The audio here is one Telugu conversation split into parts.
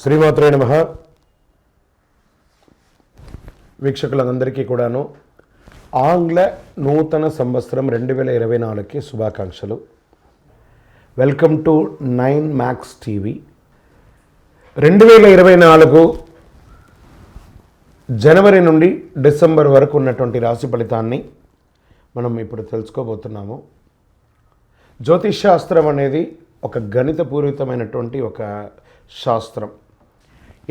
శ్రీమాత్రే నమః. వీక్షకులందరికీ కూడాను ఆంగ్ల నూతన సంవత్సరం 2024కి శుభాకాంక్షలు. Welcome to 9 max TV. 2024 జనవరి నుండి డిసెంబర్ వరకు ఉన్నటువంటి రాశి ఫలితాన్ని మనం ఇప్పుడు తెలుసుకోబోతున్నాము. జ్యోతిష్ శాస్త్రం అనేది ఒక గణితపూరితమైనటువంటి ఒక శాస్త్రం.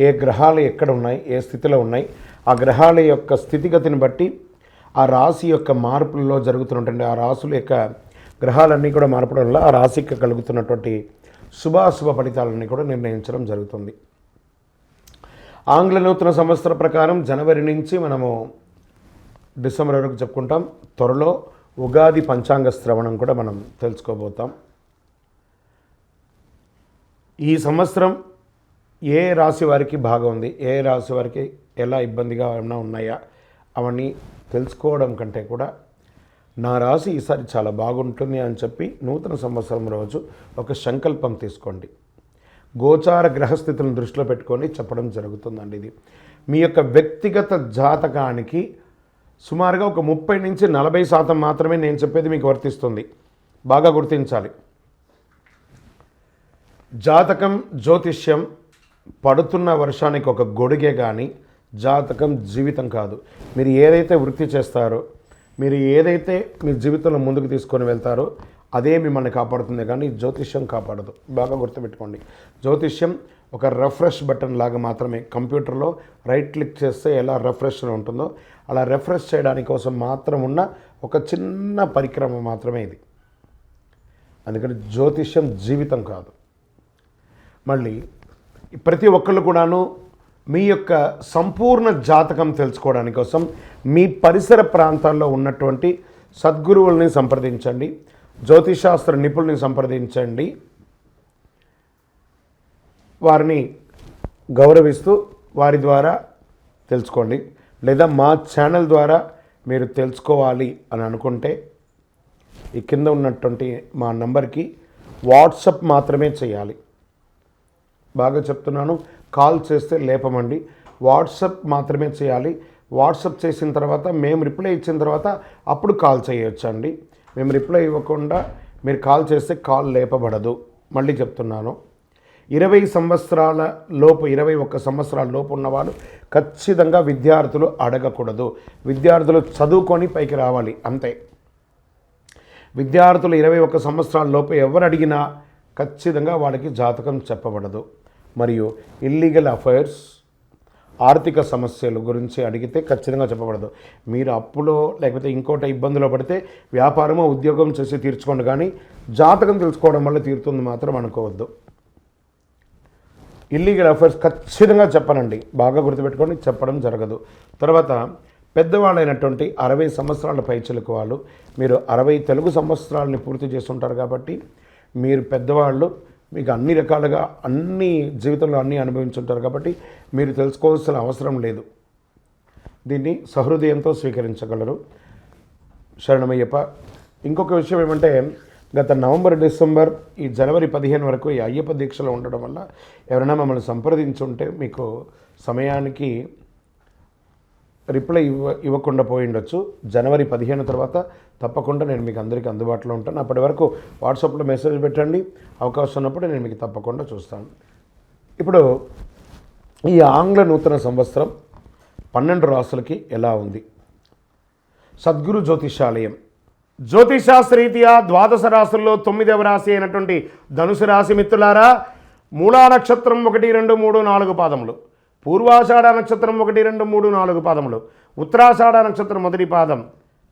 ఏ గ్రహాలు ఎక్కడ ఉన్నాయి, ఏ స్థితిలో ఉన్నాయి, ఆ గ్రహాల యొక్క స్థితిగతిని బట్టి ఆ రాశి యొక్క మార్పులలో జరుగుతున్నటువంటి ఆ రాశుల యొక్క గ్రహాలన్నీ కూడా మార్పడం వల్ల ఆ రాశికి కలుగుతున్నటువంటి శుభాశుభ ఫలితాలన్నీ కూడా నిర్ణయించడం జరుగుతుంది. ఆంగ్ల నూతన సంవత్సర ప్రకారం జనవరి నుంచి మనము డిసెంబర్ వరకు చెప్పుకుంటాం. త్వరలో ఉగాది పంచాంగ శ్రవణం కూడా మనం తెలుసుకోబోతాం. ఈ సంవత్సరం ఏ రాశి వారికి బాగా ఉంది, ఏ రాశి వారికి ఎలా ఇబ్బందిగా ఏమైనా ఉన్నాయా అవన్నీ తెలుసుకోవడం కంటే కూడా నా రాశి ఈసారి చాలా బాగుంటుంది అని చెప్పి నూతన సంవత్సరం రోజు ఒక సంకల్పం తీసుకోండి. గోచార గ్రహస్థితులను దృష్టిలో పెట్టుకొని చెప్పడం జరుగుతుందండి. ఇది మీ యొక్క వ్యక్తిగత జాతకానికి సుమారుగా ఒక 30 నుంచి 40% మాత్రమే నేను చెప్పేది మీకు వర్తిస్తుంది. బాగా గుర్తించాలి. జాతకం, జ్యోతిష్యం పడుతున్న వర్షానికి ఒక గొడుగే కానీ జాతకం జీవితం కాదు. మీరు ఏదైతే వృత్తి చేస్తారో, మీరు ఏదైతే మీ జీవితంలో ముందుకు తీసుకొని వెళ్తారో అదే మిమ్మల్ని కాపాడుతుంది, కానీ జ్యోతిష్యం కాపాడదు. బాగా గుర్తుపెట్టుకోండి. జ్యోతిష్యం ఒక రిఫ్రెష్ బటన్ లాగా మాత్రమే. కంప్యూటర్లో రైట్ క్లిక్ చేస్తే ఎలా రిఫ్రెష్ ఉంటుందో అలా రిఫ్రెష్ చేయడానికి కోసం మాత్రం ఉన్న ఒక చిన్న పరిక్రమ మాత్రమే ఇది. అందుకని జ్యోతిష్యం జీవితం కాదు. మళ్ళీ ప్రతి ఒక్కళ్ళు కూడాను మీ యొక్క సంపూర్ణ జాతకం తెలుసుకోవడానికి కోసం మీ పరిసర ప్రాంతాల్లో ఉన్నటువంటి సద్గురువుల్ని సంప్రదించండి, జ్యోతిషాస్త్ర నిపుణుల్ని సంప్రదించండి. వారిని గౌరవిస్తూ వారి ద్వారా తెలుసుకోండి. లేదా మా ఛానల్ ద్వారా మీరు తెలుసుకోవాలి అని అనుకుంటే ఈ కింద ఉన్నటువంటి మా నంబర్కి వాట్సప్ మాత్రమే చేయాలి. బాగా చెప్తున్నాను, కాల్ చేస్తే లేపమండి. వాట్సప్ మాత్రమే చేయాలి. వాట్సప్ చేసిన తర్వాత మేము రిప్లై ఇచ్చిన తర్వాత అప్పుడు కాల్ చేయొచ్చండి. మేము రిప్లై ఇవ్వకుండా మీరు కాల్ చేస్తే కాల్ లేపబడదు. మళ్ళీ చెప్తున్నాను, 20 సంవత్సరాల లోపు 21 సంవత్సరాల లోపు ఉన్నవాళ్ళు ఖచ్చితంగా విద్యార్థులు అడగకూడదు. విద్యార్థులు చదువుకొని పైకి రావాలి అంతే. విద్యార్థులు 21 సంవత్సరాల లోపు ఎవరు అడిగినా ఖచ్చితంగా వాళ్ళకి జాతకం చెప్పబడదు. మరియు ఇల్లీగల్ అఫైర్స్, ఆర్థిక సమస్యల గురించి అడిగితే ఖచ్చితంగా చెప్పబడదు. మీరు అప్పులో లేకపోతే ఇంకోటి ఇబ్బందులో పడితే వ్యాపారమో ఉద్యోగం చేసి తీర్చుకోండి, కానీ జాతకం తెలుసుకోవడం వల్ల తీరుతుంది మాత్రం అనుకోవద్దు. ఇల్లీగల్ అఫైర్స్ ఖచ్చితంగా చెప్పనండి. బాగా గుర్తుపెట్టుకొని చెప్పడం జరగదు. తర్వాత పెద్దవాళ్ళైనటువంటి 60 సంవత్సరాల పైచిలకు వాళ్ళు, మీరు 60 తెలుగు సంవత్సరాలని పూర్తి చేస్తుంటారు కాబట్టి మీరు పెద్దవాళ్ళు, మీకు అన్ని రకాలుగా అన్ని జీవితంలో అన్నీ అనుభవించుంటారు కాబట్టి మీరు తెలుసుకోవాల్సిన అవసరం లేదు. దీన్ని సహృదయంతో స్వీకరించగలరు. శరణమయ్యప్ప. ఇంకొక విషయం ఏమంటే, గత నవంబర్, డిసెంబర్, ఈ జనవరి 15 వరకు ఈ అయ్యప్ప దీక్షలో ఉండడం వల్ల ఎవరైనా మమ్మల్ని సంప్రదించుంటే మీకు సమయానికి రిప్లై ఇవ్వకుండా పోయి ఉండొచ్చు. జనవరి 15 తర్వాత తప్పకుండా నేను మీకు అందరికీ అందుబాటులో ఉంటాను. అప్పటి వరకు వాట్సాప్లో మెసేజ్ పెట్టండి. అవకాశం ఉన్నప్పుడు నేను మీకు తప్పకుండా చూస్తాను. ఇప్పుడు ఈ ఆంగ్ల నూతన సంవత్సరం 12 రాశులకి ఎలా ఉంది? సద్గురు జ్యోతిషాలయం జ్యోతిషాస్త్రరీత్యా ద్వాదశ రాశుల్లో 9వ రాశి అయినటువంటి ధనుసు రాశి మిత్రులారా, మూలా నక్షత్రం 1, 2, 3, 4 పాదములు, పూర్వాషాఢ నక్షత్రం 1, 2, 3, 4 పాదములు, ఉత్తరాషాఢ నక్షత్రం 1 పాదం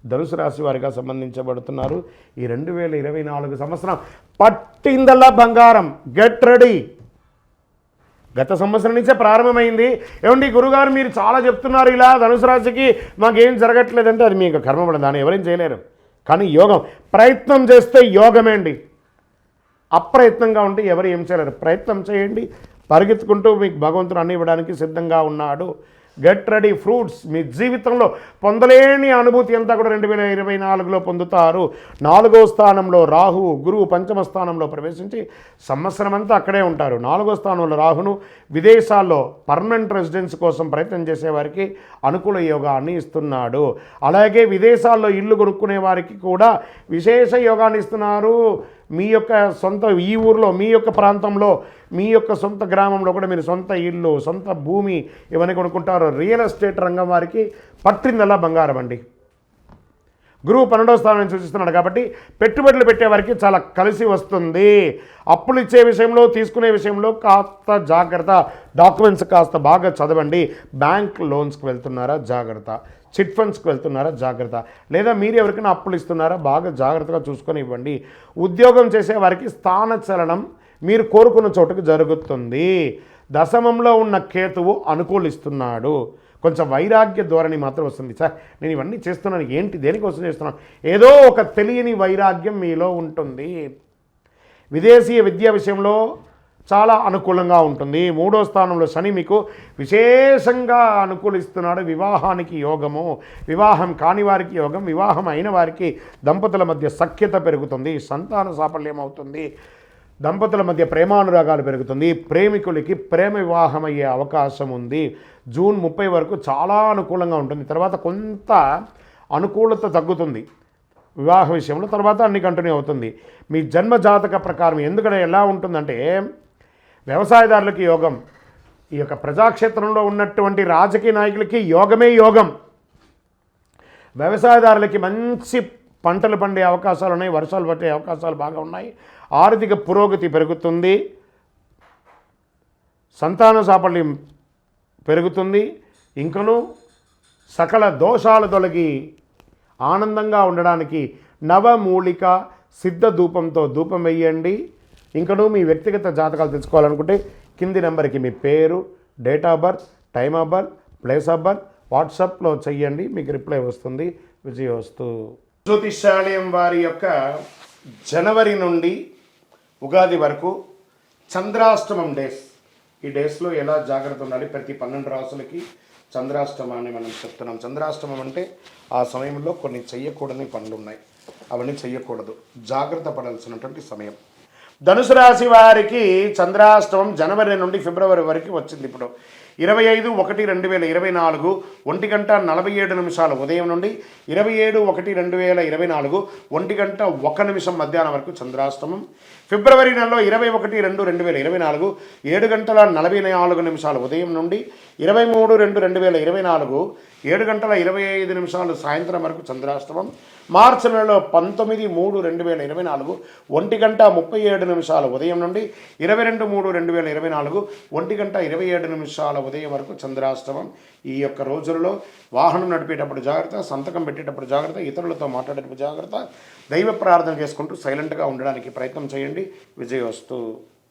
ధనుసు రాశి వారిగా సంబంధించబడుతున్నారు. ఈ 2024 సంవత్సరం పట్టిందల్లా బంగారం. Get ready. గత సంవత్సరం నుంచే ప్రారంభమైంది. ఏమండి గురుగారు మీరు చాలా చెప్తున్నారు ఇలా ధనుసు రాశికి మాకేం జరగట్లేదంటే అది మీకు కర్మపడ, దాన్ని ఎవరేం చేయలేరు. కానీ యోగం, ప్రయత్నం చేస్తే యోగమే అండి. అప్రయత్నంగా ఉంటే ఎవరు ఏం చేయలేరు. ప్రయత్నం చేయండి. పరిగెత్తుకుంటూ మీకు భగవంతుడు అన్ని ఇవ్వడానికి సిద్ధంగా ఉన్నాడు. Get ready fruits. మీ జీవితంలో పొందలేని అనుభూతి అంతా కూడా 2024లో పొందుతారు. 4వ స్థానంలో రాహువు, గురువు పంచమ స్థానంలో ప్రవేశించి సంవత్సరం అంతా అక్కడే ఉంటారు. 4వ స్థానంలో రాహును విదేశాల్లో పర్మనెంట్ రెసిడెన్స్ కోసం ప్రయత్నం చేసేవారికి అనుకూల యోగాన్ని ఇస్తున్నాడు. అలాగే విదేశాల్లో ఇల్లు కొనుక్కునే వారికి కూడా విశేష యోగాన్ని ఇస్తున్నారు. మీ యొక్క సొంత ఈ ఊరిలో, మీ యొక్క ప్రాంతంలో, మీ యొక్క సొంత గ్రామంలో కూడా మీరు సొంత ఇల్లు, సొంత భూమి ఇవన్నీ కొనుక్కుంటారు. రియల్ ఎస్టేట్ రంగం వారికి పట్టిందల్లా బంగారం అండి. గురువు 12వ స్థానాన్ని సూచిస్తున్నాడు కాబట్టి పెట్టుబడులు పెట్టేవారికి చాలా కలిసి వస్తుంది. అప్పులు ఇచ్చే విషయంలో, తీసుకునే విషయంలో కాస్త జాగ్రత్త. డాక్యుమెంట్స్ కాస్త బాగా చదవండి. బ్యాంక్ లోన్స్కి వెళ్తున్నారా జాగ్రత్త. చిట్ ఫండ్స్కి వెళ్తున్నారా జాగ్రత్త. లేదా మీరు ఎవరికైనా అప్పులు ఇస్తున్నారా బాగా జాగ్రత్తగా చూసుకొని ఇవ్వండి. ఉద్యోగం చేసే వారికి స్థానచలనం మీరు కోరుకున్న చోటుకు జరుగుతుంది. దశమంలో ఉన్న కేతువు అనుకూలిస్తున్నాడు. కొంచెం వైరాగ్య ధోరణి మాత్రం వస్తుంది. సార్ నేను ఇవన్నీ చేస్తున్నాను, ఏంటి దేనికోసం చేస్తున్నాను, ఏదో ఒక తెలియని వైరాగ్యం మీలో ఉంటుంది. విదేశీయ విద్యా విషయంలో చాలా అనుకూలంగా ఉంటుంది. 3వ స్థానంలో శని మీకు విశేషంగా అనుకూలిస్తున్నాడు. వివాహానికి యోగము, వివాహం కాని వారికి యోగం, వివాహం అయిన వారికి దంపతుల మధ్య సఖ్యత పెరుగుతుంది, సంతాన సాఫల్యం అవుతుంది, దంపతుల మధ్య ప్రేమానురాగాలు పెరుగుతుంది, ప్రేమికులకి ప్రేమ వివాహం అయ్యే అవకాశం ఉంది. జూన్ 30 వరకు చాలా అనుకూలంగా ఉంటుంది. తర్వాత కొంత అనుకూలత తగ్గుతుంది వివాహ విషయంలో, తర్వాత అన్ని కంటిన్యూ అవుతుంది. మీ జన్మ జాతక ప్రకారం ఎందుకంటే ఎలా ఉంటుందంటే, వ్యవసాయదారులకి యోగం, ఈ యొక్క ప్రజాక్షేత్రంలో ఉన్నటువంటి రాజకీయ నాయకులకి యోగమే యోగం. వ్యవసాయదారులకి మంచి పంటలు పండే అవకాశాలు ఉన్నాయి, వర్షాలు పట్టే అవకాశాలు బాగా ఉన్నాయి, ఆర్థిక పురోగతి పెరుగుతుంది, సంతాన సాఫల్యం పెరుగుతుంది. ఇంకనూ సకల దోషాలు తొలగి ఆనందంగా ఉండడానికి నవమూలిక సిద్ధ ధూపంతో ధూపం వేయండి. ఇంకనూ మీ వ్యక్తిగత జాతకాలు తెలుసుకోవాలనుకుంటే కింది నెంబర్కి మీ పేరు, date of birth, time of birth, place of birth వాట్సాప్లో చెయ్యండి, మీకు రిప్లై వస్తుంది. విజయోస్తు. జ్యోతిష్యాలయం వారి యొక్క జనవరి నుండి ఉగాది వరకు చంద్రాష్టమం డేస్, ఈ డేస్లో ఎలా జాగ్రత్త ఉండాలి, ప్రతి 12 రాసులకి చంద్రాష్టమాన్ని మనం చెప్తున్నాం. చంద్రాష్టమం అంటే ఆ సమయంలో కొన్ని చెయ్యకూడని పనులు ఉన్నాయి, అవన్నీ చెయ్యకూడదు, జాగ్రత్త పడాల్సినటువంటి సమయం. ధనుసు రాశి వారికి చంద్రాష్టమం జనవరి నుండి ఫిబ్రవరి వరకు వచ్చింది. ఇప్పుడు 25/1/2024 1:47 ఉదయం నుండి 27/1/2024 1:01 మధ్యాహ్నం వరకు చంద్రాష్టమం. ఫిబ్రవరి నెలలో 21/2/2024 7:44 ఉదయం నుండి 23/2/2024 7:25 సాయంత్రం వరకు చంద్రాష్టమం. మార్చి నెలలో 19/3/2024 1:37 ఉదయం నుండి 22/3/2024 1:27 ఉదయం వరకు చంద్రాష్టమం. ఈ యొక్క రోజులలో వాహనం నడిపేటప్పుడు జాగ్రత్త, సంతకం పెట్టేటప్పుడు జాగ్రత్త, ఇతరులతో మాట్లాడేటప్పుడు జాగ్రత్త, దైవ ప్రార్థన చేసుకుంటూ సైలెంట్గా ఉండడానికి ప్రయత్నం చేయండి. విజయోస్తు.